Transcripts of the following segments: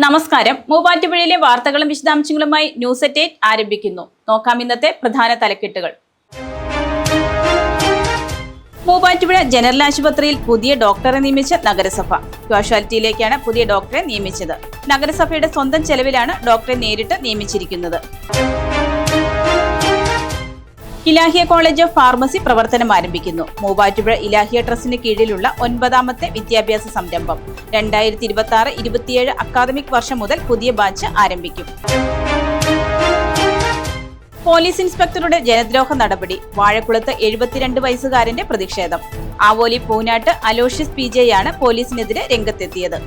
നമസ്കാരം. മൂവാറ്റുപുഴയിലെ വാർത്തകളും വിശദാംശങ്ങളുമായി ന്യൂസ് അറ്റ് 8 ആരംഭിക്കുന്നു. നോക്കാം ഇന്നത്തെ പ്രധാന തലക്കെട്ടുകൾ. മൂവാറ്റുപുഴ ജനറൽ ആശുപത്രിയിൽ പുതിയ ഡോക്ടറെ നിയമിച്ച നഗരസഭ. കാഷ്വാലിറ്റിയിലേക്കാണ് പുതിയ ഡോക്ടറെ നിയമിച്ചത്. നഗരസഭയുടെ സ്വന്തം ചെലവിലാണ് ഡോക്ടറെ നേരിട്ട് നിയമിച്ചിരിക്കുന്നത്. ഇലാഹിയ കോളേജ് ഓഫ് ഫാർമസി പ്രവർത്തനം ആരംഭിക്കുന്നു. മൂവാറ്റുപുഴ ഇലാഹിയ ട്രസ്റ്റിന് കീഴിലുള്ള 9ാമത്തെ വിദ്യാഭ്യാസ സംരംഭം 2026-27 അക്കാദമിക് വർഷം മുതൽ പുതിയ ബാച്ച് ആരംഭിക്കും. പോലീസ് ഇൻസ്പെക്ടറുടെ ജനദ്രോഹ നടപടി. വാഴക്കുളത്ത് 72 വയസ്സുകാരന്റെ പ്രതിഷേധം. ആവോലി പൂനാട്ട് അലോഷ്യസ് PJ യാണ് പോലീസിനെതിരെ രംഗത്തെത്തിയത്.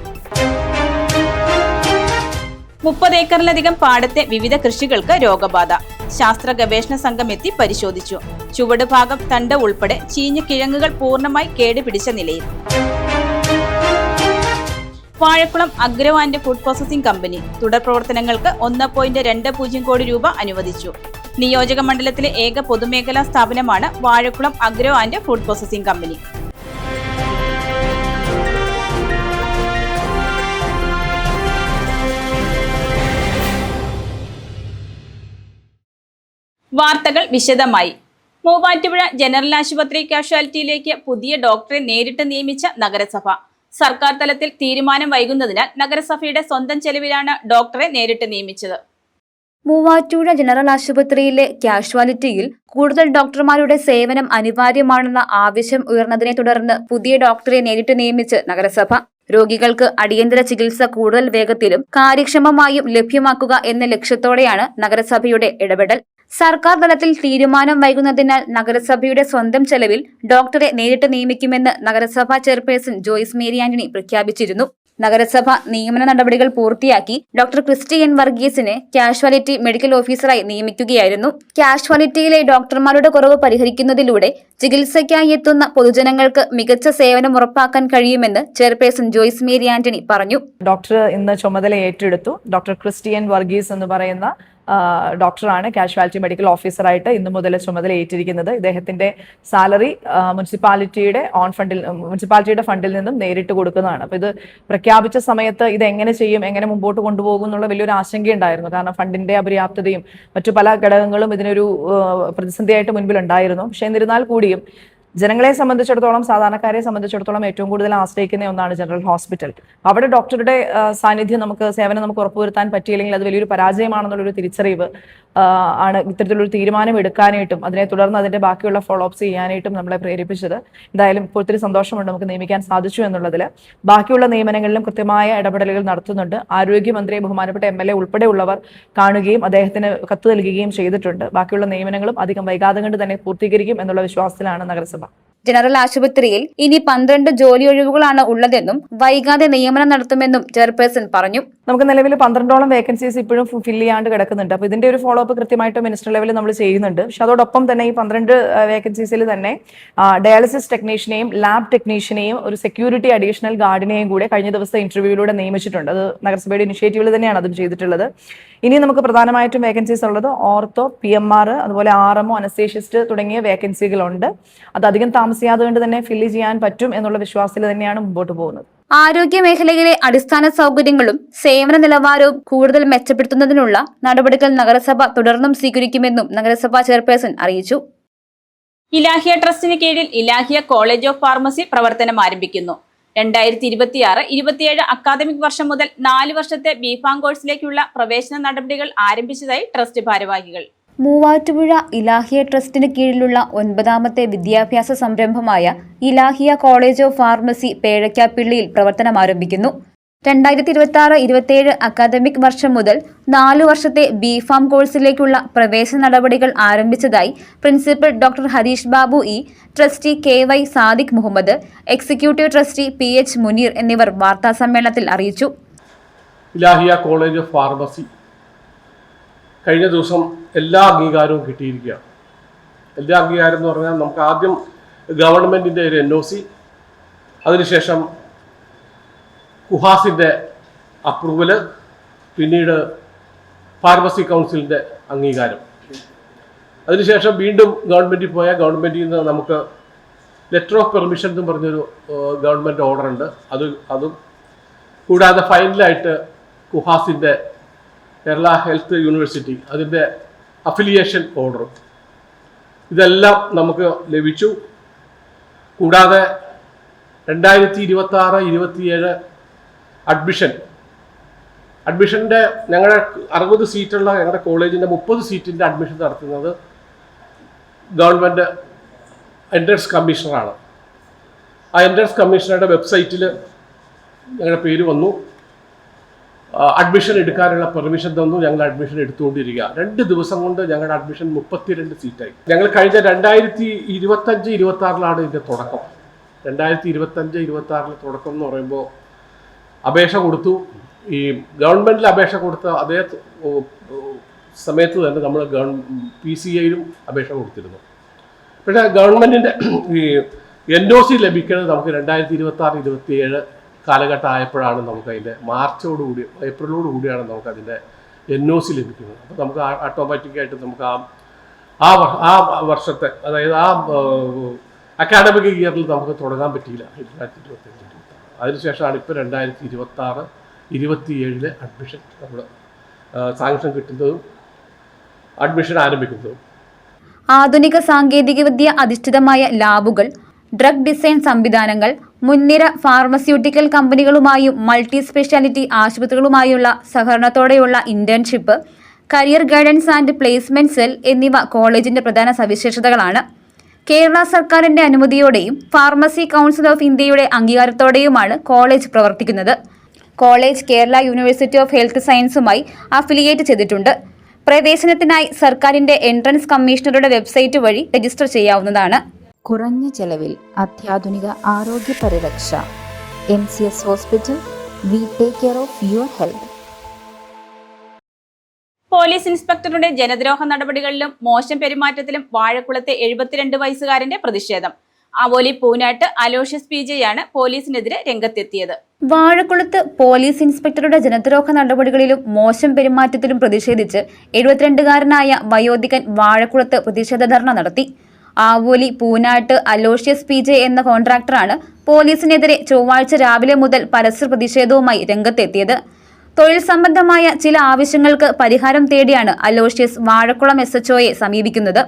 30 ഏക്കറിലധികം പാടത്തെ വിവിധ കൃഷികൾക്ക് രോഗബാധ. ശാസ്ത്ര ഗവേഷണ സംഘം എത്തി പരിശോധിച്ചു. ചുവട് ഭാഗം, തണ്ട് ഉൾപ്പെടെ ചീഞ്ഞ കിഴങ്ങുകൾ പൂർണ്ണമായി കേടുപിടിച്ച നിലയിൽ. Vazhakulam agro and food processing company തുടർ പ്രവർത്തനങ്ങൾക്ക് 1.20 കോടി രൂപ അനുവദിച്ചു. നിയോജക മണ്ഡലത്തിലെ ഏക പൊതുമേഖലാ സ്ഥാപനമാണ് Vazhakulam agro and food processing company. വാർത്തകൾ വിശദമായി. മൂവാറ്റുപുഴ ജനറൽ ആശുപത്രി കാഷ്വാലിറ്റിയിലേക്ക് പുതിയ ഡോക്ടറെ നേരിട്ട് നിയമിച്ച നഗരസഭ. സർക്കാർ തലത്തിൽ തീരുമാനം വൈകുന്നതിനാൽ നഗരസഭയുടെ സ്വന്തം ചെലവിലാണ് ഡോക്ടറെ നേരിട്ട് നിയമിച്ചത്. മൂവാറ്റുപുഴ ജനറൽ ആശുപത്രിയിലെ കാഷ്വാലിറ്റിയിൽ കൂടുതൽ ഡോക്ടർമാരുടെ സേവനം അനിവാര്യമാണെന്ന ആവശ്യം ഉയർന്നതിനെ തുടർന്ന് പുതിയ ഡോക്ടറെ നേരിട്ട് നിയമിച്ച് നഗരസഭ. രോഗികൾക്ക് അടിയന്തര ചികിത്സ കൂടുതൽ വേഗത്തിലും കാര്യക്ഷമമായും ലഭ്യമാക്കുക എന്ന ലക്ഷ്യത്തോടെയാണ് നഗരസഭയുടെ ഇടപെടൽ. സർക്കാർ തലത്തിൽ തീരുമാനം വൈകുന്നതിനാൽ നഗരസഭയുടെ സ്വന്തം ചെലവിൽ ഡോക്ടറെ നേരിട്ട് നിയമിക്കുമെന്ന് നഗരസഭാ ചെയർപേഴ്സൺ ജോയ്സ് മേരി ആന്റണി പ്രഖ്യാപിച്ചിരുന്നു. നഗരസഭ നിയമന നടപടികൾ പൂർത്തിയാക്കി ഡോക്ടർ ക്രിസ്റ്റി എൻ വർഗീസിനെ കാഷ്വാലിറ്റി മെഡിക്കൽ ഓഫീസറായി നിയമിക്കുകയായിരുന്നു. കാഷ്വാലിറ്റിയിലെ ഡോക്ടർമാരുടെ കുറവ് പരിഹരിക്കുന്നതിലൂടെ ചികിത്സയ്ക്കായി എത്തുന്ന പൊതുജനങ്ങൾക്ക് മികച്ച സേവനം ഉറപ്പാക്കാൻ കഴിയുമെന്ന് ചെയർപേഴ്സൺ ജോയ്സ് മേരി ആന്റണി പറഞ്ഞു. ഡോക്ടർ ഇന്ന് ചുമതല ഏറ്റെടുത്തു. ഡോക്ടർ ക്രിസ്റ്റി എൻ വർഗീസ് എന്ന് പറയുന്ന ഡോക്ടറാണ് കാഷ്വാലിറ്റി മെഡിക്കൽ ഓഫീസറായിട്ട് ഇന്നു മുതൽ ചുമതല ഏറ്റിരിക്കുന്നത്. ഇദ്ദേഹത്തിന്റെ സാലറി മുനിസിപ്പാലിറ്റിയുടെ ഫണ്ടിൽ നിന്നും നേരിട്ട് കൊടുക്കുന്നതാണ്. അപ്പൊ ഇത് പ്രഖ്യാപിച്ച സമയത്ത് ഇത് എങ്ങനെ ചെയ്യും, എങ്ങനെ മുമ്പോട്ട് കൊണ്ടുപോകും എന്നുള്ള വലിയൊരു ആശങ്കയുണ്ടായിരുന്നു. കാരണം ഫണ്ടിന്റെ അപര്യാപ്തതയും മറ്റു പല ഘടകങ്ങളും ഇതിനൊരു പ്രതിസന്ധിയായിട്ട് മുൻപിലുണ്ടായിരുന്നു. പക്ഷെ എന്നിരുന്നാൽ കൂടിയും ജനങ്ങളെ സംബന്ധിച്ചിടത്തോളം, സാധാരണക്കാരെ സംബന്ധിച്ചിടത്തോളം ഏറ്റവും കൂടുതൽ ആശ്രയിക്കുന്ന ഒന്നാണ് ജനറൽ ഹോസ്പിറ്റൽ. അവിടെ ഡോക്ടറുടെ സാന്നിധ്യം സേവനം നമുക്ക് ഉറപ്പുവരുത്താൻ പറ്റിയില്ലെങ്കിൽ അത് വലിയൊരു പരാജയമാണെന്നുള്ളൊരു തിരിച്ചറിവ് ആണ് ഇത്തരത്തിലൊരു തീരുമാനം എടുക്കാനായിട്ടും അതിനെ തുടർന്ന് അതിന്റെ ബാക്കിയുള്ള ഫോളോ അപ്സ് ചെയ്യാനായിട്ടും നമ്മളെ പ്രേരിപ്പിച്ചത്. എന്തായാലും ഇപ്പോൾ ഒത്തിരി സന്തോഷമുണ്ട് നമുക്ക് നിയമിക്കാൻ സാധിച്ചു എന്നുള്ളതിൽ. ബാക്കിയുള്ള നിയമനങ്ങളിലും കൃത്യമായ ഇടപെടലുകൾ നടത്തുന്നുണ്ട്. ആരോഗ്യമന്ത്രി, ബഹുമാനപ്പെട്ട MLA ഉൾപ്പെടെയുള്ളവർ കാണുകയും അദ്ദേഹത്തിന് കത്ത് നൽകുകയും ചെയ്തിട്ടുണ്ട്. ബാക്കിയുള്ള നിയമനങ്ങളും അധികം വൈകാതെ കൊണ്ട് തന്നെ പൂർത്തീകരിക്കും എന്നുള്ള വിശ്വാസത്തിലാണ് നഗരസഭ. ജനറൽ ആശുപത്രിയിൽ ഇനി 12 ജോലി ഒഴിവുകളാണ് ഉള്ളതെന്നും വൈകാതെ നിയമനം നടത്തുമെന്നും ചെയർപേഴ്സൺ പറഞ്ഞു. നമുക്ക് നിലവിൽ 12ഓളം വേക്കൻസീസ് ഇപ്പോഴും ഫിൽ ചെയ്യാണ്ട് കിടക്കുന്നുണ്ട്. അപ്പോൾ ഇതിന്റെ ഒരു ഫോളോ അപ്പ് കൃത്യമായിട്ട് മിനിസ്റ്റർ ലെവലിൽ നമ്മൾ ചെയ്യുന്നുണ്ട്. പക്ഷെ അതോടൊപ്പം തന്നെ ഈ 12 വേക്കൻസീസിൽ തന്നെ ഡയാലിസിസ് ടെക്നീഷ്യനെയും ലാബ് ടെക്നീഷ്യനെയും ഒരു സെക്യൂരിറ്റി അഡീഷണൽ ഗാർഡിനെയും കൂടെ കഴിഞ്ഞ ദിവസത്തെ ഇന്റർവ്യൂവിലൂടെ നിയമിച്ചിട്ടുണ്ട്. അത് നഗരസഭയുടെ ഇനിഷ്യേറ്റീവിൽ തന്നെയാണ് അതും ചെയ്തിട്ടുള്ളത്. ഇനി നമുക്ക് പ്രധാനമായിട്ടും വേക്കൻസീസ് ഉള്ളത് ഓർത്തോ, PMR, അതുപോലെ RMO, അനസ്തേഷ്യസ്റ്റ് തുടങ്ങിയ വേക്കൻസികളുണ്ട്. അത് അധികം താമസിയാതെ കൊണ്ട് തന്നെ ഫില്ല് ചെയ്യാൻ പറ്റും എന്നുള്ള വിശ്വാസത്തിൽ തന്നെയാണ് മുമ്പോട്ട് പോകുന്നത്. ആരോഗ്യ മേഖലയിലെ അടിസ്ഥാന സൗകര്യങ്ങളും സേവന നിലവാരവും കൂടുതൽ മെച്ചപ്പെടുത്തുന്നതിനുള്ള നടപടികൾ നഗരസഭ തുടർന്നും സ്വീകരിക്കുമെന്നും നഗരസഭാ ചെയർപേഴ്സൺ അറിയിച്ചു. ഇലാഹിയ ട്രസ്റ്റിന് കീഴിൽ ഇലാഹിയ കോളേജ് ഓഫ് ഫാർമസി പ്രവർത്തനം ആരംഭിക്കുന്നു. 2026-27 അക്കാദമിക് വർഷം മുതൽ 4 വർഷത്തെ ബിഫാം കോഴ്സിലേക്കുള്ള പ്രവേശന നടപടികൾ ആരംഭിച്ചതായി ട്രസ്റ്റ് ഭാരവാഹികൾ. മൂവാറ്റുപുഴ ഇലാഹിയ ട്രസ്റ്റിന് കീഴിലുള്ള 9ാമത്തെ വിദ്യാഭ്യാസ സംരംഭമായ ഇലാഹിയ കോളേജ് ഓഫ് ഫാർമസി പേഴക്കാപ്പിള്ളിയിൽ പ്രവർത്തനം ആരംഭിക്കുന്നു. 2026-27 അക്കാദമിക് വർഷം മുതൽ 4 വർഷത്തെ ബിഫാം കോഴ്സിലേക്കുള്ള പ്രവേശന നടപടികൾ ആരംഭിച്ചതായി principal doctor Harish Babu E, trustee KY Sadiq Muhammad, executive trustee PH Munir എന്നിവർ വാർത്താസമ്മേളനത്തിൽ അറിയിച്ചു. ഇലാഹിയ കോളേജ് ഓഫ് ഫാർമസി കഴിഞ്ഞ ദിവസം എല്ലാ അംഗീകാരവും കിട്ടിയിരിക്കുകയാണ്. എല്ലാ അംഗീകാരം എന്ന് പറഞ്ഞാൽ നമുക്ക് ആദ്യം ഗവൺമെൻറ്റിൻ്റെ ഒരു NOC, അതിനുശേഷം കുഹാസിൻ്റെ അപ്രൂവല്, പിന്നീട് ഫാർമസി കൗൺസിലിൻ്റെ അംഗീകാരം. അതിനുശേഷം വീണ്ടും ഗവൺമെൻറ്റിൽ പോയാൽ ഗവൺമെൻറ്റിൽ നിന്ന് നമുക്ക് ലെറ്റർ ഓഫ് പെർമിഷൻ എന്നും പറഞ്ഞൊരു ഗവൺമെൻറ് ഓർഡർ ഉണ്ട്. അതും കൂടാതെ ഫൈനലായിട്ട് കുഹാസിൻ്റെ കേരള ഹെൽത്ത് യൂണിവേഴ്സിറ്റി അതിൻ്റെ അഫിലിയേഷൻ ഓർഡർ ഇതെല്ലാം നമുക്ക് ലഭിച്ചു. കൂടാതെ 2026-27 അഡ്മിഷൻ്റെ ഞങ്ങളുടെ 60 സീറ്റുള്ള ഞങ്ങളുടെ കോളേജിൻ്റെ 30 സീറ്റിൻ്റെ അഡ്മിഷൻ നടത്തുന്നത് ഗവൺമെൻറ് എൻട്രൻസ് കമ്മീഷണറാണ്. ആ എൻട്രൻസ് കമ്മീഷണറുടെ വെബ്സൈറ്റിൽ ഞങ്ങളുടെ പേര് വന്നു. അഡ്മിഷൻ എടുക്കാനുള്ള പെർമിഷൻ തന്നു. ഞങ്ങൾ അഡ്മിഷൻ എടുത്തുകൊണ്ടിരിക്കുക. 2 ദിവസം കൊണ്ട് ഞങ്ങളുടെ അഡ്മിഷൻ 32 സീറ്റായി. ഞങ്ങൾ കഴിഞ്ഞ 2025-26 ഇതിൻ്റെ തുടക്കം. 2025-26 തുടക്കം എന്ന് പറയുമ്പോൾ അപേക്ഷ കൊടുത്തു. ഈ ഗവൺമെൻറ്റിൽ അപേക്ഷ കൊടുത്ത അതേ സമയത്ത് തന്നെ നമ്മൾ PCIയിലും അപേക്ഷ കൊടുത്തിരുന്നു. പക്ഷേ ഗവൺമെൻറ്റിൻ്റെ ഈ NOC ലഭിക്കുന്നത് നമുക്ക് 2026-27 കാലഘട്ടം ആയപ്പോഴാണ് നമുക്കതിൻ്റെ ഏപ്രിലോടുകൂടിയാണ് നമുക്കതിൻ്റെ NOC ലഭിക്കുന്നത്. അപ്പോൾ നമുക്ക് ഓട്ടോമാറ്റിക്കായിട്ട് നമുക്ക് ആ വർഷത്തെ, അതായത് ആ അക്കാഡമിക് ഇയറിൽ നമുക്ക് തുടങ്ങാൻ പറ്റിയില്ല 2025-26. അതിനുശേഷമാണ് ഇപ്പോൾ 2026-27 അഡ്മിഷൻ നമ്മൾ സാങ്ഷൻ കിട്ടുന്നതും അഡ്മിഷൻ ആരംഭിക്കുന്നതും. ആധുനിക സാങ്കേതികവിദ്യ അധിഷ്ഠിതമായ ലാബുകൾ, ഡ്രഗ് ഡിസൈൻ സംവിധാനങ്ങൾ, മുൻനിര ഫാർമസ്യൂട്ടിക്കൽ കമ്പനികളുമായും മൾട്ടി സ്പെഷ്യാലിറ്റി ആശുപത്രികളുമായുള്ള സഹകരണത്തോടെയുള്ള internship, career guidance and placement cell എന്നിവ കോളേജിന്റെ പ്രധാന സവിശേഷതകളാണ്. കേരള സർക്കാരിന്റെ അനുമതിയോടെയും ഫാർമസി കൗൺസിൽ ഓഫ് ഇന്ത്യയുടെ അംഗീകാരത്തോടെയുമാണ് കോളേജ് പ്രവർത്തിക്കുന്നത്. College Kerala university of health സയൻസുമായി അഫിലിയേറ്റ് ചെയ്തിട്ടുണ്ട്. പ്രവേശനത്തിനായി സർക്കാരിന്റെ എൻട്രൻസ് കമ്മീഷണറുടെ വെബ്സൈറ്റ് വഴി രജിസ്റ്റർ ചെയ്യാവുന്നതാണ്. കുറഞ്ഞ ചെലവിൽ അത്യാധുനിക ആരോഗ്യ പരിരക്ഷ. MCS hospital. We take care of your health. Police ഇൻസ്പെക്ടറുടെ ജനദ്രോഹ നടപടികളിലും മോശം പെരുമാറ്റത്തിലും വാഴക്കുളത്തെ 72 വയസ്സുകാരന്റെ പ്രതിഷേധം. അവോലി പൂനാട്ട് അലോഷ്യസ് PJ യാണ് പോലീസിനെതിരെ രംഗത്തെത്തിയത്. വാഴക്കുളത്ത് പോലീസ് ഇൻസ്പെക്ടറുടെ ജനദ്രോഹ നടപടികളിലും മോശം പെരുമാറ്റത്തിലും പ്രതിഷേധിച്ച് 72-കാരനായ വയോധികൻ വാഴക്കുളത്ത് പ്രതിഷേധ ധർണ നടത്തി. ആവോലി പൂനാട്ട് അലോഷ്യസ് PJ എന്ന കോൺട്രാക്ടറാണ് പോലീസിനെതിരെ ചൊവ്വാഴ്ച രാവിലെ മുതൽ പരസ്യ പ്രതിഷേധവുമായി രംഗത്തെത്തിയത്. തൊഴിൽ സംബന്ധമായ ചില ആവശ്യങ്ങൾക്ക് പരിഹാരം തേടിയാണ് അലോഷ്യസ് വാഴക്കുളം SHOയെ സമീപിക്കുന്നത്.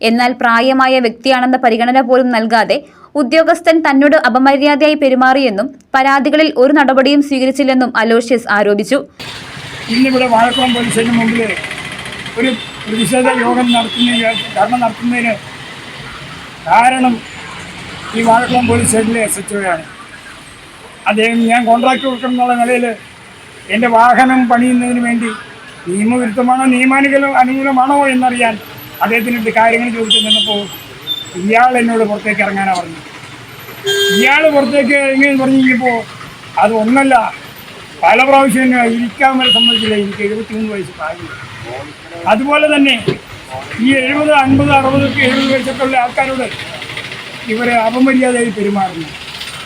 എന്നാൽ പ്രായമായ വ്യക്തിയാണെന്ന പരിഗണന പോലും നൽകാതെ ഉദ്യോഗസ്ഥൻ തന്നോട് അപമര്യാദയായി പെരുമാറിയെന്നും പരാതികളിൽ ഒരു നടപടിയും സ്വീകരിച്ചില്ലെന്നും അലോഷ്യസ് ആരോപിച്ചു. ഇന്നിവിടെ വാഴക്കുളം പോലീസ് സ്റ്റേഷന് മുമ്പിൽ ഒരു പ്രതിഷേധ യോഗം നടത്തുന്നതിന് കാരണം ഈ വാഴക്കുളം പോലീസ് സ്റ്റേഷനിലെ SHOയാണ്. അദ്ദേഹം ഞാൻ കോൺട്രാക്ട് കൊടുക്കുന്നുള്ള നിലയിൽ എൻ്റെ വാഹനം പണിയുന്നതിന് വേണ്ടി നിയമവിരുദ്ധമാണോ അനുകൂലമാണോ എന്നറിയാൻ അദ്ദേഹത്തിനടുത്ത് കാര്യങ്ങൾ ചോദിച്ചു നിന്നപ്പോൾ ഇയാൾ എന്നോട് പുറത്തേക്ക് ഇറങ്ങാനാണ് പറഞ്ഞത്. ഇയാൾ പുറത്തേക്ക് എങ്ങനെ പറഞ്ഞു കഴിഞ്ഞപ്പോൾ അത് ഒന്നല്ല, പല പ്രാവശ്യം ഇരിക്കാൻ വരെ സമ്മതിച്ചില്ല. എനിക്ക് 73 വയസ്സ് പ്രായമില്ല. അതുപോലെ തന്നെ ഈ 70, 50, 60, 70 വയസ്സൊക്കെയുള്ള ആൾക്കാരോട് ഇവരെ അപമര്യാദയായി പെരുമാറുന്നു.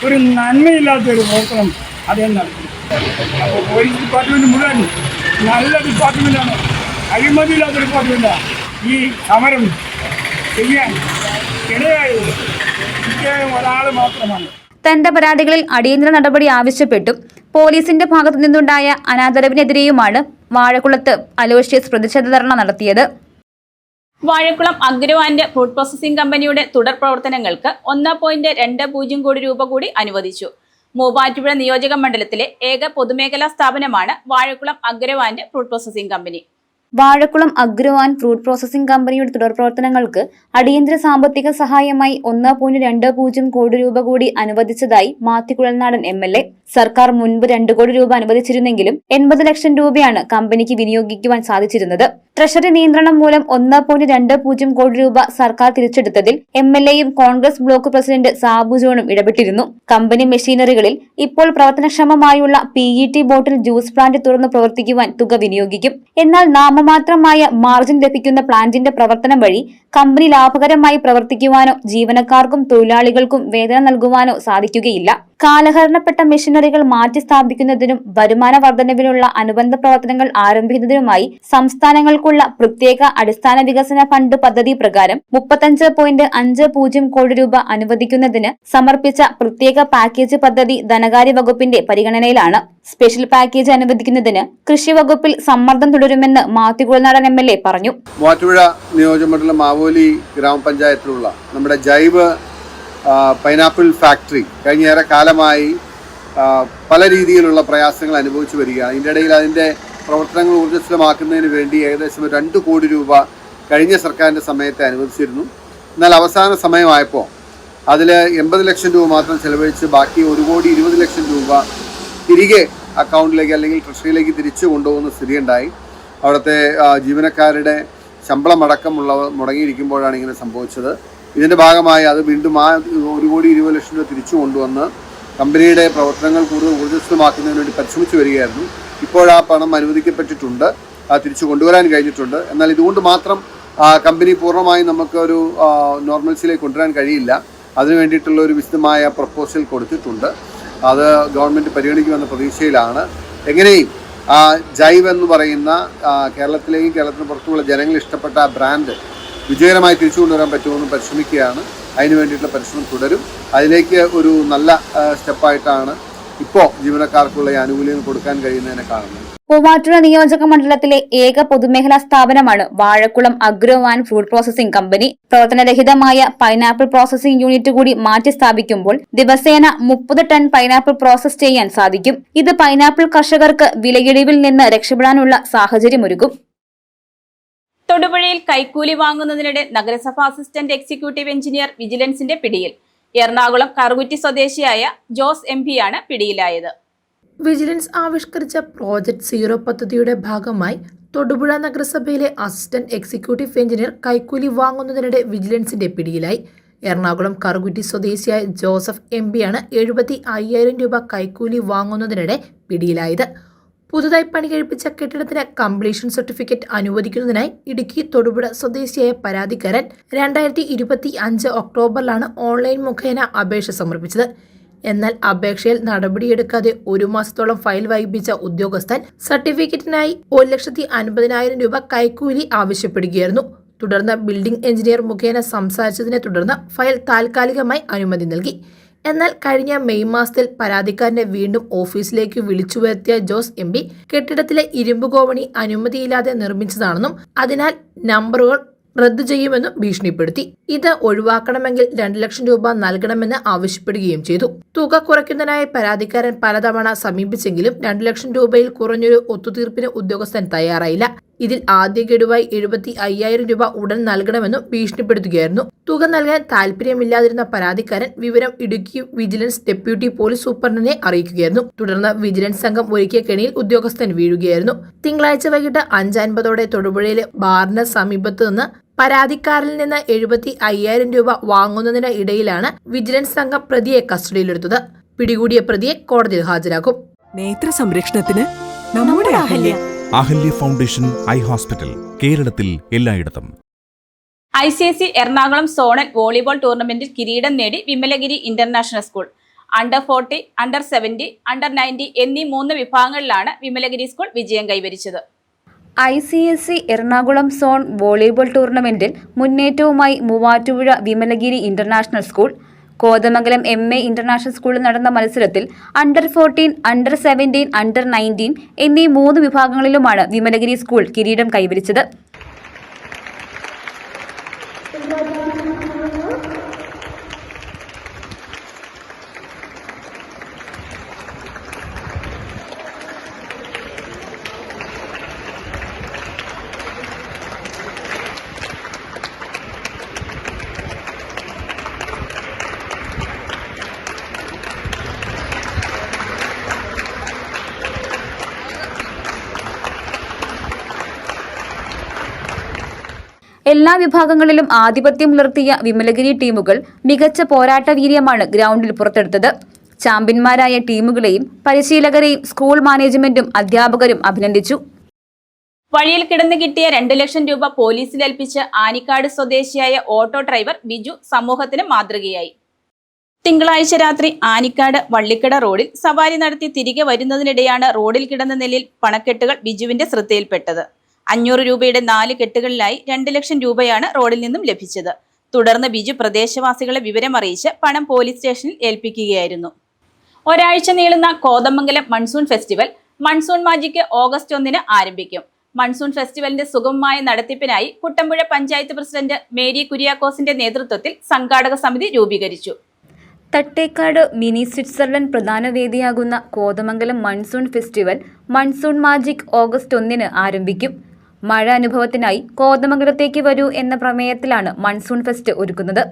ഒരു നന്മയില്ലാത്തൊരു പ്രവർത്തനം അദ്ദേഹം നടത്തുന്നു. അപ്പോൾ പോലീസ് ഡിപ്പാർട്ട്മെൻറ്റ് മുഴുവൻ നല്ല ഡിപ്പാർട്ട്മെൻറ്റാണ്, അഴിമതിയില്ലാത്ത ഡിപ്പാർട്ട്മെൻറ്റാണ്. ഈ സമരം ചെയ്യാൻ ഇടയായത് ഇദ്ദേഹം ഒരാൾ മാത്രമാണ്. തന്റെ പരാതികളിൽ അടിയന്തര നടപടി ആവശ്യപ്പെട്ടും പോലീസിന്റെ ഭാഗത്തു നിന്നുണ്ടായ അനാദരവിനെതിരെയുമാണ് വാഴക്കുളത്ത് അലോഷ്യസ് പ്രതിഷേധ ധർണ നടത്തിയത്. Vazhakulam agro and food processing കമ്പനിയുടെ തുടർ പ്രവർത്തനങ്ങൾക്ക് 1.20 കോടി രൂപ കൂടി അനുവദിച്ചു. മൂവാറ്റുപുഴ നിയോജക മണ്ഡലത്തിലെ ഏക പൊതുമേഖലാ സ്ഥാപനമാണ് Vazhakulam agro and food processing company. Vazhakulam agro and fruit processing കമ്പനിയുടെ തുടർ പ്രവർത്തനങ്ങൾക്ക് അടിയന്തര സാമ്പത്തിക സഹായമായി 1.20 കോടി രൂപ കൂടി അനുവദിച്ചതായി മാത്യു കുഴൽനാടൻ MLA. സർക്കാർ മുൻപ് 2 കോടി രൂപ അനുവദിച്ചിരുന്നെങ്കിലും 80 ലക്ഷം രൂപയാണ് കമ്പനിക്ക് വിനിയോഗിക്കുവാൻ സാധിച്ചിരുന്നത്. ട്രഷറി നിയന്ത്രണം മൂലം 1.20 കോടി രൂപ സർക്കാർ തിരിച്ചെടുത്തതിൽ MLAയും കോൺഗ്രസ് ബ്ലോക്ക് പ്രസിഡന്റ് സാബു ജോണും ഇടപെട്ടിരുന്നു. കമ്പനി മെഷീനറികളിൽ ഇപ്പോൾ പ്രവർത്തനക്ഷമമായുള്ള PET ബോട്ടിൽ ജ്യൂസ് പ്ലാന്റ് തുറന്നു പ്രവർത്തിക്കുവാൻ തുക വിനിയോഗിക്കും. എന്നാൽ നാമമാത്രമായ മാർജിൻ ലഭിക്കുന്ന പ്ലാന്റിന്റെ പ്രവർത്തനം വഴി കമ്പനി ലാഭകരമായി പ്രവർത്തിക്കുവാനോ ജീവനക്കാർക്കും തൊഴിലാളികൾക്കും വേതനം നൽകുവാനോ സാധിക്കുകയില്ല. കാലഹരണപ്പെട്ട മെഷീനറികൾ മാറ്റി സ്ഥാപിക്കുന്നതിനും വരുമാന വർധനവിനുള്ള അനുബന്ധ പ്രവർത്തനങ്ങൾ ആരംഭിക്കുന്നതിനുമായി സംസ്ഥാനങ്ങൾക്കുള്ള പ്രത്യേക അടിസ്ഥാന വികസന ഫണ്ട് പദ്ധതി പ്രകാരം 35.50 കോടി രൂപ അനുവദിക്കുന്നതിന് സമർപ്പിച്ച പ്രത്യേക പാക്കേജ് പദ്ധതി ധനകാര്യ വകുപ്പിന്റെ പരിഗണനയിലാണ്. സ്പെഷ്യൽ പാക്കേജ് അനുവദിക്കുന്നതിന് കൃഷി വകുപ്പിൽ സമ്മർദ്ദം തുടരുമെന്ന് മാത്യു കുഴൽനാടൻ MLA പറഞ്ഞു. മൂവാറ്റുപുഴ നിയോജകമണ്ഡലം മാവോലി ഗ്രാമപഞ്ചായത്തിലുള്ള നമ്മുടെ ജൈവ പൈനാപ്പിൾ ഫാക്ടറി കഴിഞ്ഞേറെ കാലമായി പല രീതിയിലുള്ള പ്രയാസങ്ങൾ അനുഭവിച്ചു വരികയാണ്. ഇതിൻ്റെ ഇടയിൽ അതിൻ്റെ പ്രവർത്തനങ്ങൾ ഊർജ്ജസ്വലമാക്കുന്നതിന് വേണ്ടി ഏകദേശം 2 കോടി രൂപ കഴിഞ്ഞ സർക്കാരിൻ്റെ സമയത്ത് അനുവദിച്ചിരുന്നു. എന്നാൽ അവസാന സമയമായപ്പോൾ അതിൽ 80 ലക്ഷം രൂപ മാത്രം ചെലവഴിച്ച് ബാക്കി 1,20 ലക്ഷം രൂപ തിരികെ അക്കൗണ്ടിലേക്ക് അല്ലെങ്കിൽ ട്രഷറിയിലേക്ക് തിരിച്ചു കൊണ്ടുപോകുന്ന സ്ഥിതിയുണ്ടായി. അവിടുത്തെ ജീവനക്കാരുടെ ശമ്പളമടക്കമുള്ളവ മുടങ്ങിയിരിക്കുമ്പോഴാണ് ഇങ്ങനെ സംഭവിച്ചത്. ഇതിൻ്റെ ഭാഗമായി അത് വീണ്ടും ആ 1,20 ലക്ഷം രൂപ തിരിച്ചു കൊണ്ടുവന്ന് കമ്പനിയുടെ പ്രവർത്തനങ്ങൾ കൂടുതൽ ഊർജ്ജസ്വലമാക്കുന്നതിന് വേണ്ടി പരിശ്രമിച്ചു വരികയായിരുന്നു. ഇപ്പോഴാ പണം അനുവദിക്കപ്പെട്ടിട്ടുണ്ട്, തിരിച്ചു കൊണ്ടുവരാൻ കഴിഞ്ഞിട്ടുണ്ട്. എന്നാൽ ഇതുകൊണ്ട് മാത്രം കമ്പനി പൂർണ്ണമായും നമുക്ക് ഒരു നോർമൽസിലേക്ക് കൊണ്ടുവരാൻ കഴിയില്ല. അതിനു വേണ്ടിയിട്ടുള്ള ഒരു വിശദമായ പ്രപ്പോസൽ കൊടുത്തിട്ടുണ്ട്. അത് ഗവൺമെൻറ് പരിഗണിക്കുമെന്ന പ്രതീക്ഷയിലാണ്. എങ്ങനെയും ജൈവ് എന്ന് പറയുന്ന കേരളത്തിലെയും കേരളത്തിന് പുറത്തുമുള്ള ജനങ്ങൾ ഇഷ്ടപ്പെട്ട ആ ബ്രാൻഡ് വിജയകരമായി തിരിച്ചു കൊണ്ടുവരാൻ പറ്റുമെന്ന് പരിശ്രമിക്കുകയാണ്. അതിനു വേണ്ടിയിട്ടുള്ള പരിശ്രമം തുടരും. അതിലേക്ക് ഒരു നല്ല സ്റ്റെപ്പായിട്ടാണ് ഇപ്പോൾ ജീവനക്കാർക്കുള്ള ആനുകൂല്യങ്ങൾ കൊടുക്കാൻ കഴിയുന്നതിനെ കാണുന്നത്. മൂവാറ്റുപുഴ നിയോജക മണ്ഡലത്തിലെ ഏക പൊതുമേഖലാ സ്ഥാപനമാണ് Vazhakulam agro and fruit processing company. പ്രവർത്തനരഹിതമായ പൈനാപ്പിൾ പ്രോസസിംഗ് യൂണിറ്റ് കൂടി മാറ്റി സ്ഥാപിക്കുമ്പോൾ ദിവസേന 30 ടൺ പൈനാപ്പിൾ പ്രോസസ് ചെയ്യാൻ സാധിക്കും. ഇത് പൈനാപ്പിൾ കർഷകർക്ക് വിലയിടിവിൽ നിന്ന് രക്ഷപ്പെടാനുള്ള സാഹചര്യമൊരുക്കും. തൊടുപുഴയിൽ കൈക്കൂലി വാങ്ങുന്നതിനിടെ നഗരസഭാ അസിസ്റ്റന്റ് എക്സിക്യൂട്ടീവ് എഞ്ചിനീയർ വിജിലൻസിന്റെ പിടിയിൽ. എറണാകുളം കറുകുറ്റി സ്വദേശിയായ ജോസ് MP യാണ് പിടിയിലായത്. വിജിലൻസ് ആവിഷ്കരിച്ച പ്രോജക്ട് 0 പദ്ധതിയുടെ ഭാഗമായി തൊടുപുഴ നഗരസഭയിലെ അസിസ്റ്റന്റ് എക്സിക്യൂട്ടീവ് എഞ്ചിനീയർ കൈക്കൂലി വാങ്ങുന്നതിനിടെ വിജിലൻസിന്റെ പിടിയിലായി. എറണാകുളം കറുകുറ്റി സ്വദേശിയായ ജോസഫ് MP യാണ് 75,000 രൂപ കൈക്കൂലി വാങ്ങുന്നതിനിടെ പിടിയിലായത്. പുതുതായി പണി കഴിപ്പിച്ച കെട്ടിടത്തിന് കംപ്ലീഷൻ സർട്ടിഫിക്കറ്റ് അനുവദിക്കുന്നതിനായി ഇടുക്കി തൊടുപുഴ സ്വദേശിയായ പരാതിക്കാരൻ 2025 ഒക്ടോബറിലാണ് ഓൺലൈൻ മുഖേന അപേക്ഷ സമർപ്പിച്ചത്. എന്നാൽ അപേക്ഷയിൽ നടപടിയെടുക്കാതെ 1 മാസത്തോളം ഫയൽ വൈകിപ്പിച്ച ഉദ്യോഗസ്ഥൻ സർട്ടിഫിക്കറ്റിനായി 1,50,000 രൂപ കൈക്കൂലി ആവശ്യപ്പെടുകയായിരുന്നു. തുടർന്ന് ബിൽഡിംഗ് എഞ്ചിനീയർ മുഖേന സംസാരിച്ചതിനെ തുടർന്ന് ഫയൽ താൽക്കാലികമായി അനുമതി നൽകി. എന്നാൽ കഴിഞ്ഞ മെയ് മാസത്തിൽ പരാതിക്കാരനെ വീണ്ടും ഓഫീസിലേക്ക് വിളിച്ചു വരുത്തിയ ജോസ് MP കെട്ടിടത്തിലെ ഇരുമ്പ് കോവണി അനുമതിയില്ലാതെ നിർമ്മിച്ചതാണെന്നും അതിനാൽ നമ്പറുകൾ റദ്ദു ചെയ്യുമെന്നും ഭീഷണിപ്പെടുത്തി. ഇത് ഒഴിവാക്കണമെങ്കിൽ 2 ലക്ഷം രൂപ നൽകണമെന്ന് ആവശ്യപ്പെടുകയും ചെയ്തു. തുക കുറയ്ക്കുന്നതിനായി പരാതിക്കാരൻ പലതവണ സമീപിച്ചെങ്കിലും 2 ലക്ഷം രൂപയിൽ കുറഞ്ഞൊരു ഒത്തുതീർപ്പിന് ഉദ്യോഗസ്ഥൻ തയ്യാറായില്ല. ഇതിൽ ആദ്യ ഗഡുവായി 75,000 രൂപ ഉടൻ നൽകണമെന്നും ഭീഷണിപ്പെടുത്തുകയായിരുന്നു. തുക നൽകാൻ താല്പര്യമില്ലാതിരുന്ന പരാതിക്കാരൻ വിവരം ഇടുക്കി വിജിലൻസ് ഡെപ്യൂട്ടി പോലീസ് സൂപ്രണ്ടിനെ അറിയിക്കുകയായിരുന്നു. തുടർന്ന് വിജിലൻസ് സംഘം ഒരുക്കിയ കെണിയിൽ ഉദ്യോഗസ്ഥൻ വീഴുകയായിരുന്നു. തിങ്കളാഴ്ച വൈകിട്ട് 5:50 തൊടുപുഴയിലെ ബാറിന് സമീപത്ത് നിന്ന് പരാതിക്കാരിൽ നിന്ന് 75,000 രൂപ വാങ്ങുന്നതിന് ഇടയിലാണ് വിജിലൻസ് സംഘം പ്രതിയെ കസ്റ്റഡിയിലെടുത്തത്. പിടികൂടിയ പ്രതിയെ കോടതിയിൽ ഹാജരാക്കും. നേത്ര സംരക്ഷണത്തിന് നമ്മുടെ Ahalya. Ahalya foundation eye hospital, കേരളത്തിൽ എല്ലായിടത്തും. ICSE എറണാകുളം സോണൽ വോളിബോൾ ടൂർണമെന്റിൽ കിരീടം നേടി Vimalagiri international school. Under 40, Under 70, Under 90 എന്നീ 3 വിഭാഗങ്ങളിലാണ് വിമലഗിരി സ്കൂൾ വിജയം കൈവരിച്ചത്. ICSE എറണാകുളം സോൺ വോളിബോൾ ടൂർണമെന്റിൽ മുന്നേറ്റവുമായി Muvattupuzha Vimalagiri international school. Kothamangalam MA international സ്കൂളിൽ നടന്ന മത്സരത്തിൽ Under 14, Under 17, Under 19 എന്നീ 3 വിഭാഗങ്ങളിലുമാണ് വിമലഗിരി സ്കൂൾ കിരീടം കൈവരിച്ചത്. എല്ലാ വിഭാഗങ്ങളിലും ആധിപത്യം പുലർത്തിയ വിമലഗിരി ടീമുകൾ മികച്ച പോരാട്ട വീര്യമാണ് ഗ്രൗണ്ടിൽ പുറത്തെടുത്തത്. ചാമ്പ്യന്മാരായ ടീമുകളെയും പരിശീലകരെയും സ്കൂൾ മാനേജ്മെന്റും അധ്യാപകരും അഭിനന്ദിച്ചു. വഴിയിൽ കിടന്നു കിട്ടിയ 2 ലക്ഷം രൂപ പോലീസിലേൽപ്പിച്ച് ആനിക്കാട് സ്വദേശിയായ ഓട്ടോ ഡ്രൈവർ ബിജു സമൂഹത്തിന് മാതൃകയായി. തിങ്കളാഴ്ച രാത്രി ആനിക്കാട് വള്ളിക്കട റോഡിൽ സവാരി നടത്തി തിരികെ വരുന്നതിനിടെയാണ് റോഡിൽ കിടന്ന നിലയിൽ പണക്കെട്ടുകൾ ബിജുവിന്റെ ശ്രദ്ധയിൽപ്പെട്ടത്. 500 രൂപയുടെ 4 കെട്ടുകളിലായി 2 ലക്ഷം രൂപയാണ് റോഡിൽ നിന്നും ലഭിച്ചത്. തുടർന്ന് ബിജു പ്രദേശവാസികളെ വിവരമറിയിച്ച് പണം പോലീസ് സ്റ്റേഷനിൽ ഏൽപ്പിക്കുകയായിരുന്നു. ഒരാഴ്ച നീളുന്ന Kothamangalam monsoon festival monsoon magic August 1 ആരംഭിക്കും. മൺസൂൺ ഫെസ്റ്റിവലിന്റെ സുഗമമായ നടത്തിപ്പിനായി കുട്ടമ്പുഴ പഞ്ചായത്ത് പ്രസിഡന്റ് മേരി കുര്യാക്കോസിന്റെ നേതൃത്വത്തിൽ സംഘാടക സമിതി രൂപീകരിച്ചു. തട്ടേക്കാട് മിനി സ്വിറ്റ്സർലൻഡ് പ്രധാന വേദിയാകുന്ന Kothamangalam monsoon festival monsoon magic August 1 ആരംഭിക്കും. മഴ അനുഭവത്തിനായി കോതമംഗലത്തേക്ക് വരൂ എന്ന പ്രമേയത്തിലാണ് മൺസൂൺ ഫെസ്റ്റ് ഒരുക്കുന്നത്.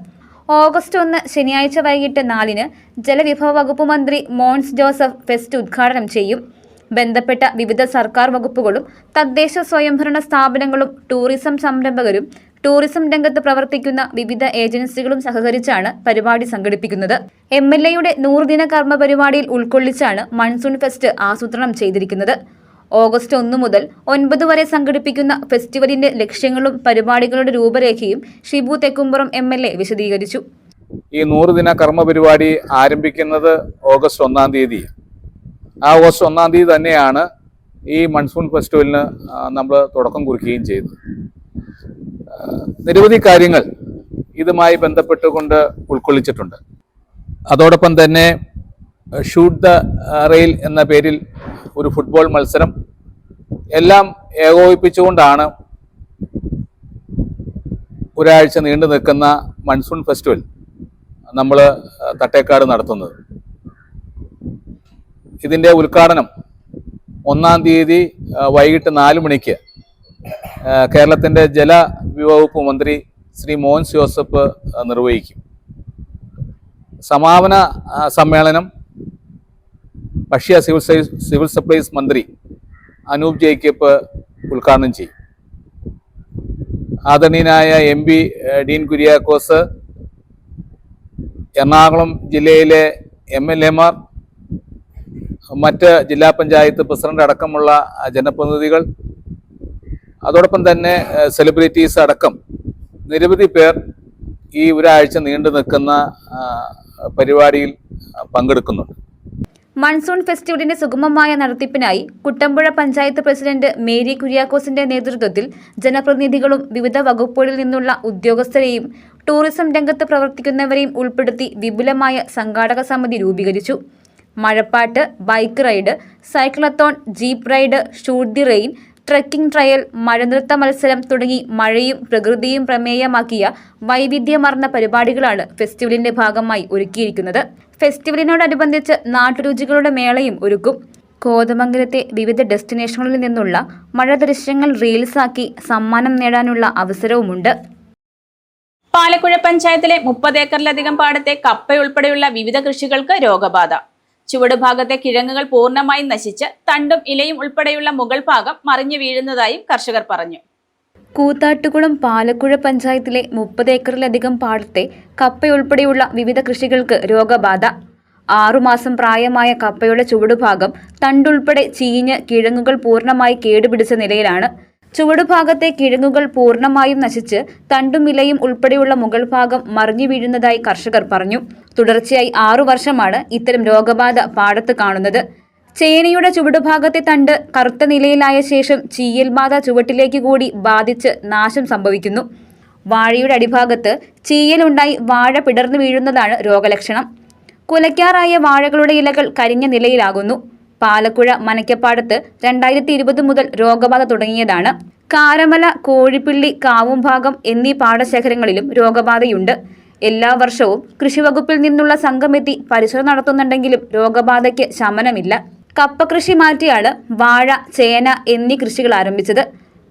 ഓഗസ്റ്റ് 1 ശനിയാഴ്ച വൈകിട്ട് 4 ജലവിഭവ വകുപ്പ് മന്ത്രി മോൻസ് ജോസഫ് ഫെസ്റ്റ് ഉദ്ഘാടനം ചെയ്യും. ബന്ധപ്പെട്ട വിവിധ സർക്കാർ വകുപ്പുകളും തദ്ദേശ സ്വയംഭരണ സ്ഥാപനങ്ങളും ടൂറിസം സംരംഭകരും ടൂറിസം രംഗത്ത് പ്രവർത്തിക്കുന്ന വിവിധ ഏജൻസികളും സഹകരിച്ചാണ് പരിപാടി സംഘടിപ്പിക്കുന്നത്. MLAയുടെ 100 ദിന കർമ്മ പരിപാടിയിൽ ഉൾക്കൊള്ളിച്ചാണ് മൺസൂൺ ഫെസ്റ്റ് ആസൂത്രണം ചെയ്തിരിക്കുന്നത്. ഓഗസ്റ്റ് 1 മുതൽ 9 വരെ സംഘടിപ്പിക്കുന്ന ഫെസ്റ്റിവലിന്റെ ലക്ഷ്യങ്ങളും പരിപാടികളുടെ രൂപരേഖയും ഷിബു തെക്കുംപുറം MLA വിശദീകരിച്ചു. ഈ 100 ദിന കർമ്മ പരിപാടി ആരംഭിക്കുന്നത് ഓഗസ്റ്റ് 1 തീയതി. ആ ഓഗസ്റ്റ് 1 തീയതി തന്നെയാണ് ഈ മൺസൂൺ ഫെസ്റ്റിവലിന് നമ്മൾ തുടക്കം കുറിക്കുകയും ചെയ്തു. നിരവധി കാര്യങ്ങൾ ഇതുമായി ബന്ധപ്പെട്ടുകൊണ്ട് ഉൾക്കൊള്ളിച്ചിട്ടുണ്ട്. അതോടൊപ്പം തന്നെ ഷൂട്ട് ദ റെയിൽ എന്ന പേരിൽ ഒരു ഫുട്ബോൾ മത്സരം എല്ലാം ഏകോപിപ്പിച്ചുകൊണ്ടാണ് ഒരാഴ്ച നീണ്ടു നിൽക്കുന്ന മൺസൂൺ ഫെസ്റ്റിവൽ നമ്മൾ തട്ടേക്കാട് നടത്തുന്നത്. ഇതിൻ്റെ ഉദ്ഘാടനം 1 തീയതി വൈകിട്ട് 4 മണിക്ക് കേരളത്തിൻ്റെ ജലവകുപ്പ് മന്ത്രി ശ്രീ മോൻസ് ജോസഫ് നിർവഹിക്കും. സമാപന സമ്മേളനം ഭക്ഷ്യ സിവിൽ സപ്ലൈസ് മന്ത്രി അനൂപ് ജേക്കബ് ഉദ്ഘാടനം ചെയ്യും. ആദരണീയനായ MP ഡീൻ കുര്യാക്കോസ്, എറണാകുളം ജില്ലയിലെ MLAമാർ, മറ്റ് ജില്ലാ പഞ്ചായത്ത് പ്രസിഡന്റ് അടക്കമുള്ള ജനപ്രതിനിധികൾ, അതോടൊപ്പം തന്നെ സെലിബ്രിറ്റീസ് അടക്കം നിരവധി പേർ ഈ ഒരാഴ്ച നീണ്ടു നിൽക്കുന്ന പരിപാടിയിൽ പങ്കെടുക്കുന്നുണ്ട്. മൺസൂൺ ഫെസ്റ്റിവലിന്റെ സുഗമമായ നടത്തിപ്പിനായി കുട്ടമ്പുഴ പഞ്ചായത്ത് പ്രസിഡന്റ് മേരി കുര്യാക്കോസിന്റെ നേതൃത്വത്തിൽ ജനപ്രതിനിധികളും വിവിധ വകുപ്പുകളിൽ നിന്നുള്ള ഉദ്യോഗസ്ഥരെയും ടൂറിസം രംഗത്ത് പ്രവർത്തിക്കുന്നവരെയും ഉൾപ്പെടുത്തി വിപുലമായ സംഘാടക സമിതി രൂപീകരിച്ചു. മഴപ്പാട്ട്, bike ride, cyclothon, jeep ride, shoot the rain, trekking trail, മഴനൃത്ത മത്സരം തുടങ്ങി മഴയും പ്രകൃതിയും പ്രമേയമാക്കിയ വൈവിധ്യമാർന്ന പരിപാടികളാണ് ഫെസ്റ്റിവലിന്റെ ഭാഗമായി ഒരുക്കിയിരിക്കുന്നത്. ഫെസ്റ്റിവലിനോടനുബന്ധിച്ച് നാട്ടുരുചികളുടെ മേളയും ഒരുക്കും. കോതമംഗലത്തെ വിവിധ ഡെസ്റ്റിനേഷനുകളിൽ നിന്നുള്ള മഴ ദൃശ്യങ്ങൾ റീൽസാക്കി സമ്മാനം നേടാനുള്ള അവസരവുമുണ്ട്. പാലക്കുഴ പഞ്ചായത്തിലെ 30 ഏക്കറിലധികം പാടത്തെ കപ്പയുൾപ്പെടെയുള്ള വിവിധ കൃഷികൾക്ക് രോഗബാധ. ചുവടുഭാഗത്തെ കിഴങ്ങുകൾ പൂർണ്ണമായും നശിച്ച് തണ്ടും ഇലയും ഉൾപ്പെടെയുള്ള മുകൾ ഭാഗം മറിഞ്ഞു വീഴുന്നതായും കർഷകർ പറഞ്ഞു. കൂത്താട്ടുകുളം പാലക്കുഴ പഞ്ചായത്തിലെ 30 ഏക്കറിലധികം പാടത്തെ കപ്പയുൾപ്പെടെയുള്ള വിവിധ കൃഷികൾക്ക് രോഗബാധ. 6 മാസം പ്രായമായ കപ്പയുടെ ചുവടുഭാഗം തണ്ടുൾപ്പെടെ ചീഞ്ഞ് കിഴങ്ങുകൾ പൂർണ്ണമായി കേടുപിടിച്ച നിലയിലാണ്. ചുവടുഭാഗത്തെ കിഴങ്ങുകൾ പൂർണ്ണമായും നശിച്ച് തണ്ടും ഇലയും ഉൾപ്പെടെയുള്ള മുകൾ ഭാഗം മറിഞ്ഞു വീഴുന്നതായി കർഷകർ പറഞ്ഞു. തുടർച്ചയായി 6 വർഷമാണ് ഇത്തരം രോഗബാധ പാടത്ത് കാണുന്നത്. ചേനയുടെ ചുവടുഭാഗത്തെ തണ്ട് കറുത്ത നിലയിലായ ശേഷം ചീയൽബാധ ചുവട്ടിലേക്ക് കൂടി ബാധിച്ച് നാശം സംഭവിക്കുന്നു. വാഴയുടെ അടിഭാഗത്ത് ചീയലുണ്ടായി വാഴ പിടർന്നു വീഴുന്നതാണ് രോഗലക്ഷണം. കുലയ്ക്കാറായ വാഴകളുടെ ഇലകൾ കരിഞ്ഞ നിലയിലാകുന്നു. പാലക്കുഴ മനക്കപ്പാടത്ത് 2020 മുതൽ രോഗബാധ തുടങ്ങിയതാണ്. കാരമല, കോഴിപ്പിള്ളി, കാവുംഭാഗം എന്നീ പാടശേഖരങ്ങളിലും രോഗബാധയുണ്ട്. എല്ലാ വർഷവും കൃഷിവകുപ്പിൽ നിന്നുള്ള സംഘമെത്തി പരിശോധന നടത്തുന്നുണ്ടെങ്കിലും രോഗബാധയ്ക്ക് ശമനമില്ല. കപ്പ കൃഷി മാറ്റിയാണ് വാഴ, ചേന എന്നീ കൃഷികൾ ആരംഭിച്ചത്.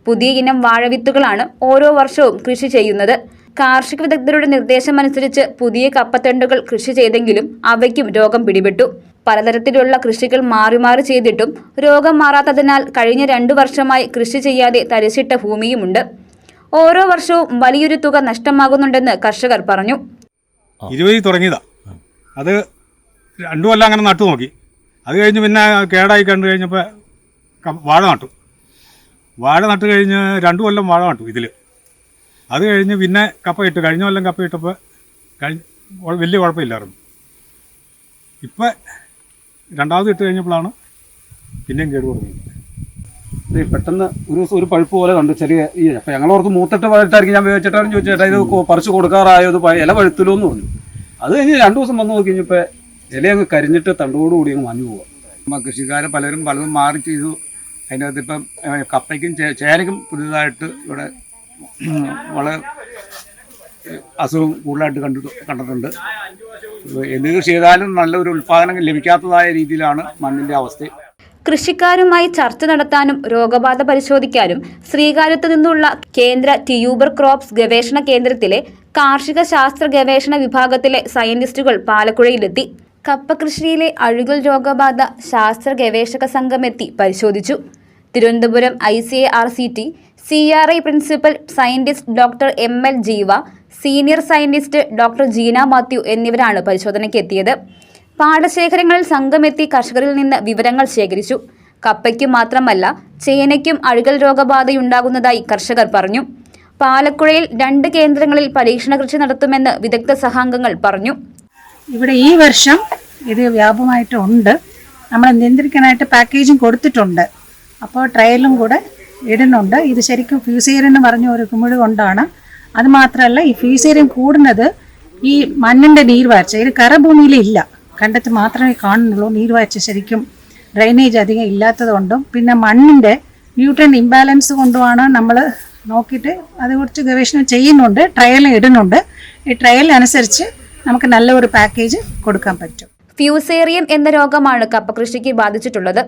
പുതിയ ഇനം വാഴവിത്തുകളാണ് ഓരോ വർഷവും കൃഷി ചെയ്യുന്നത്. കാർഷിക വിദഗ്ധരുടെ നിർദ്ദേശമനുസരിച്ച് പുതിയ കപ്പത്തണ്ടുകൾ കൃഷി ചെയ്തെങ്കിലും അവയ്ക്കും രോഗം പിടിപെട്ടു. പലതരത്തിലുള്ള കൃഷികൾ മാറി മാറി ചെയ്തിട്ടും രോഗം മാറാത്തതിനാൽ കഴിഞ്ഞ 2 വർഷമായി കൃഷി ചെയ്യാതെ തരിശിട്ട ഭൂമിയുമുണ്ട്. ഓരോ വർഷവും വലിയൊരു തുക നഷ്ടമാകുന്നുണ്ടെന്ന് കർഷകർ പറഞ്ഞു. 20 തുടങ്ങിയതാ, അത് 2 കൊല്ലം അങ്ങനെ നട്ടു നോക്കി. അത് കഴിഞ്ഞ് പിന്നെ കേടായി കണ്ടു കഴിഞ്ഞപ്പോൾ വാഴ നട്ടു കഴിഞ്ഞ് 2 കൊല്ലം വാഴ നട്ടു ഇതിൽ. അത് കഴിഞ്ഞ് പിന്നെ കപ്പ ഇട്ട്, കഴിഞ്ഞ കൊല്ലം കപ്പ ഇട്ടപ്പോൾ വലിയ കുഴപ്പമില്ലായിരുന്നു. ഇപ്പം രണ്ടാമത് ഇട്ട് കഴിഞ്ഞപ്പോഴാണ് പിന്നെയും കേട് തുടങ്ങിയത്. പെട്ടെന്ന് ഒരു പഴുപ്പ് പോലെ കണ്ടു ചെറിയ ഈ. അപ്പം ഞങ്ങളോർക്ക് മൂത്തിട്ട് പഴുത്തായിരിക്കും. ഞാൻ ചോദിച്ചേട്ടാ ചോദിച്ചേട്ടാ ഇത് പറിച്ച് കൊടുക്കാറായോ, ഇത് ഇല പഴുത്തല്ലോ എന്ന് പറഞ്ഞു. അത് കഴിഞ്ഞ് 2 ദിവസം വന്ന് നോക്കി കഴിഞ്ഞപ്പോൾ ഇല അങ്ങ് കരിഞ്ഞിട്ട് തണ്ടോടുകൂടി അങ്ങ് മഞ്ഞു പോകാം. അപ്പം കൃഷിക്കാർ പലതും മാറി ചെയ്തു. അതിൻ്റെ അകത്ത് ഇപ്പം കപ്പയ്ക്കും ചേനയ്ക്കും പുതിയതായിട്ട് ഇവിടെ വളരെ അസുഖം കൂടുതലായിട്ട് കണ്ടിട്ടുണ്ട്. എന്ത് കൃഷി ചെയ്താലും നല്ലൊരു ഉൽപ്പാദനം ലഭിക്കാത്തതായ രീതിയിലാണ് മണ്ണിൻ്റെ അവസ്ഥ. കൃഷിക്കാരുമായി ചർച്ച നടത്താനും രോഗബാധ പരിശോധിക്കാനും ശ്രീകാര്യത്തു നിന്നുള്ള കേന്ദ്ര ട്യൂബർ ക്രോപ്സ് ഗവേഷണ കേന്ദ്രത്തിലെ കാർഷിക ശാസ്ത്ര ഗവേഷണ വിഭാഗത്തിലെ സയന്റിസ്റ്റുകൾ പാലക്കുഴയിലെത്തി. കപ്പ കൃഷിയിലെ അഴുകൽ രോഗബാധ ശാസ്ത്ര ഗവേഷക സംഘമെത്തി പരിശോധിച്ചു. Thiruvananthapuram ICARCT CRI principal scientist doctor ML ജീവ, senior scientist doctor Jeena Mathew എന്നിവരാണ് പരിശോധനയ്ക്ക് എത്തിയത്. പാടശേഖരങ്ങളിൽ സംഘമെത്തി കർഷകരിൽ നിന്ന് വിവരങ്ങൾ ശേഖരിച്ചു. കപ്പയ്ക്കും മാത്രമല്ല ചേനയ്ക്കും അഴുകൽ രോഗബാധയുണ്ടാകുന്നതായി കർഷകർ പറഞ്ഞു. പാലക്കുഴയിൽ 2 കേന്ദ്രങ്ങളിൽ പരീക്ഷണ കൃഷി നടത്തുമെന്ന് വിദഗ്ധ സഹാംഗങ്ങൾ പറഞ്ഞു. ഇവിടെ ഈ വർഷം ഇത് വ്യാപകമായിട്ടുണ്ട്. നമ്മൾ നിയന്ത്രിക്കാനായിട്ട് പാക്കേജിങ് കൊടുത്തിട്ടുണ്ട്. അപ്പോൾ ട്രയലും കൂടെ ഇടുന്നുണ്ട്. ഇത് ശരിക്കും ഫ്യൂസേറിയം എന്ന് പറഞ്ഞ ഒരു കുമിഴ് കൊണ്ടാണ്. അതുമാത്രമല്ല ഈ ഫ്യൂസേറിയം കൂടുന്നത് ഈ മണ്ണിൻ്റെ നീർവാർച്ച, ഇത് കരഭൂമിയിലില്ല, കണ്ടത്ത് മാത്രമേ കാണുന്നുള്ളൂ. നീർവാർച്ച ശരിക്കും ഡ്രൈനേജ് അധികം ഇല്ലാത്തതുകൊണ്ടും പിന്നെ മണ്ണിൻ്റെ ന്യൂട്രിയൻ്റ് ഇംബാലൻസ് കൊണ്ടുമാണ് നമ്മൾ നോക്കിയിട്ട് അതേക്കുറിച്ച് ഗവേഷണം ചെയ്യുന്നുണ്ട്. ട്രയൽ ഇടുന്നുണ്ട്. ഈ ട്രയൽ അനുസരിച്ച് നമുക്ക് നല്ല ഒരു പാക്കേജ് കൊടുക്കാൻ പറ്റും. ഫ്യൂസേറിയം എന്ന രോഗമാണ് കപ്പ കൃഷിക്ക് ബാധിച്ചിട്ടുള്ളത്.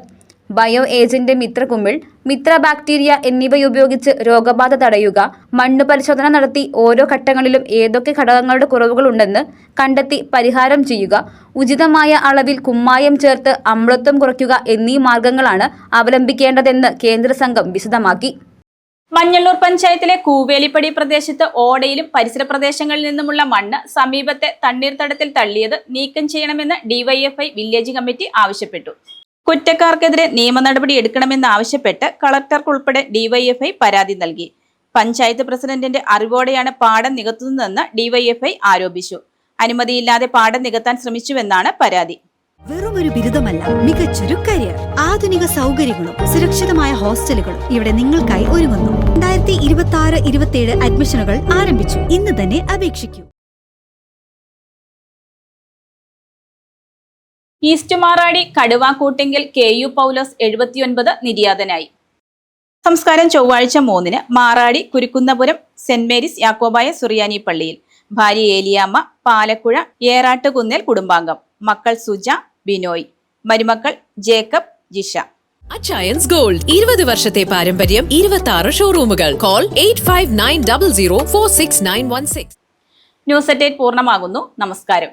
ബയോ ഏജന്റ് മിത്രകുമിൾ, മിത്ര ബാക്ടീരിയ എന്നിവയുപയോഗിച്ച് രോഗബാധ തടയുക, മണ്ണ് പരിശോധന നടത്തി ഓരോ ഘട്ടങ്ങളിലും ഏതൊക്കെ ഘടകങ്ങളുടെ കുറവുകളുണ്ടെന്ന് കണ്ടെത്തി പരിഹാരം ചെയ്യുക, ഉചിതമായ അളവിൽ കുമ്മായം ചേർത്ത് അമ്ലത്വം കുറയ്ക്കുക എന്നീ മാർഗങ്ങളാണ് അവലംബിക്കേണ്ടതെന്ന് കേന്ദ്ര സംഘം വിശദമാക്കി. മഞ്ഞള്ളൂർ പഞ്ചായത്തിലെ കൂവേലിപ്പടി പ്രദേശത്ത് ഓടയിലും പരിസര പ്രദേശങ്ങളിൽ നിന്നുമുള്ള മണ്ണ് സമീപത്തെ തണ്ണീർത്തടത്തിൽ തള്ളിയത് നീക്കം ചെയ്യണമെന്ന് DYFI വില്ലേജ് കമ്മിറ്റി ആവശ്യപ്പെട്ടു. കുറ്റക്കാർക്കെതിരെ നിയമ നടപടി എടുക്കണമെന്നാവശ്യപ്പെട്ട് കളക്ടർക്കുൾപ്പെടെ DYFI പരാതി നൽകി. പഞ്ചായത്ത് പ്രസിഡന്റിന്റെ അറിവോടെയാണ് പാടം നികത്തുന്നതെന്ന് DYFI ആരോപിച്ചു. അനുമതിയില്ലാതെ പാടം നികത്താൻ ശ്രമിച്ചുവെന്നാണ് പരാതി. വെറുമൊരു ബിരുദമല്ല, മികച്ചൊരു കരിയർ. ആധുനിക സൗകര്യങ്ങളും സുരക്ഷിതമായ ഹോസ്റ്റലുകളും ഇവിടെ നിങ്ങൾക്കായി ഒരുങ്ങുന്നു. 2026-27 അഡ്മിഷനുകൾ ആരംഭിച്ചു. ഇന്ന് തന്നെ അപേക്ഷിക്കൂ. ഈസ്റ്റ് മാറാടി കടുവാക്കൂട്ടെങ്കിൽ KU പൗലോസ് 79 നിര്യാതനായി. സംസ്കാരം ചൊവ്വാഴ്ച 3-ന് മാറാടി കുരുക്കുന്നപുരം സെന്റ് മേരീസ് യാക്കോബായ സുറിയാനി പള്ളിയിൽ. ഭാര്യ ഏലിയാമ്മ, പാലക്കുഴ ഏറാട്ടുകുന്നേൽ കുടുംബാംഗം. മക്കൾ സുജ, ബിനോയ്. മരുമക്കൾ ജേക്കബ്, ജിഷ. അച്ചയൻസ് ഗോൾഡ് 20 വർഷത്തെ പാരമ്പര്യം, 26 ഷോറൂമുകൾ. കോൾ 8590046916. ന്യൂസ് അറ്റ് 8 പൂർണ്ണമാകുന്നു. നമസ്കാരം.